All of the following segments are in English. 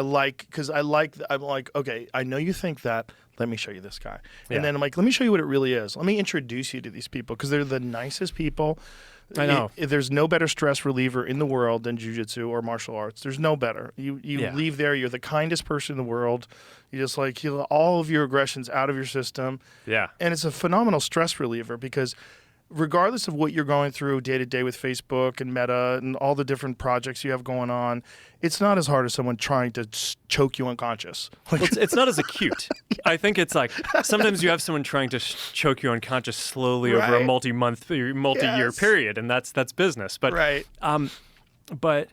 I'm like, okay, I know you think that. Let me show you this guy. Yeah. And then I'm like, let me show you what it really is. Let me introduce you to these people because they're the nicest people. I know. There's no better stress reliever in the world than jiu-jitsu or martial arts. There's no better. You leave there, you're the kindest person in the world. You just like heal all of your aggressions out of your system. Yeah. And it's a phenomenal stress reliever because regardless of what you're going through day to day with Facebook and Meta and all the different projects you have going on, it's not as hard as someone trying to choke you unconscious. Well, it's not as acute. I think it's like sometimes you have someone trying to choke you unconscious slowly over a multi-year period, and that's business. But but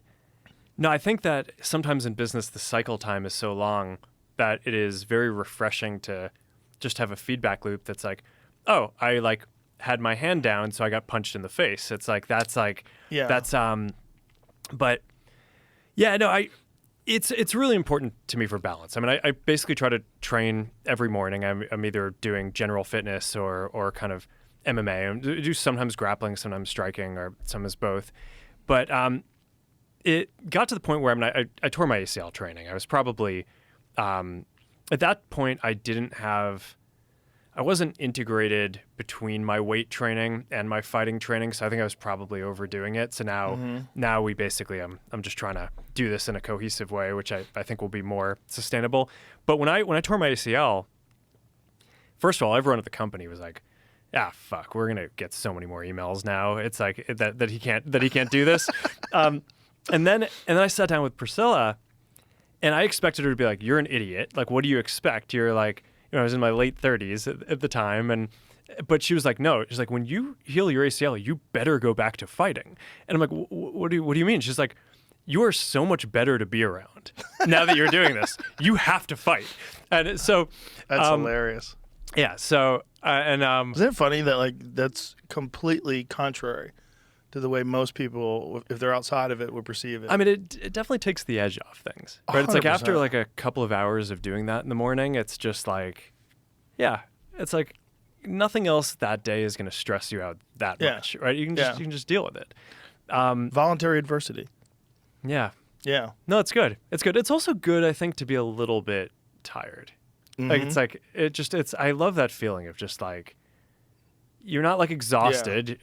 no, I think that sometimes in business the cycle time is so long that it is very refreshing to just have a feedback loop that's like, oh, I had my hand down, so I got punched in the face. It's like but yeah, no, it's really important to me for balance. I mean, I basically try to train every morning. I'm either doing general fitness or kind of MMA. I do sometimes grappling, sometimes striking, or sometimes both. But it got to the point where I tore my ACL training. I was probably at that point I wasn't integrated between my weight training and my fighting training, so I think I was probably overdoing it. So now we basically, I'm just trying to do this in a cohesive way, which I think will be more sustainable. But when I tore my ACL, first of all, everyone at the company was like, "Ah, fuck, we're gonna get so many more emails now." It's like that he can't do this. And then I sat down with Priscilla, and I expected her to be like, "You're an idiot. Like, what do you expect? You're like." I was in my late 30s at the time, but she was like, no. She's like, when you heal your ACL, you better go back to fighting. And I'm like, what do you mean? She's like, you are so much better to be around now that you're doing this. You have to fight. And so that's hilarious. Yeah. So isn't it funny that that's completely contrary to the way most people, if they're outside of it, would perceive it? I mean, it definitely takes the edge off things. Right? It's like 100%. after a couple of hours of doing that in the morning, it's just like, yeah, it's like nothing else that day is going to stress you out that much, right? You can just deal with it. Voluntary adversity. Yeah. Yeah. No, it's good. It's good. It's also good, I think, to be a little bit tired. Mm-hmm. I love that feeling of just like, you're not exhausted.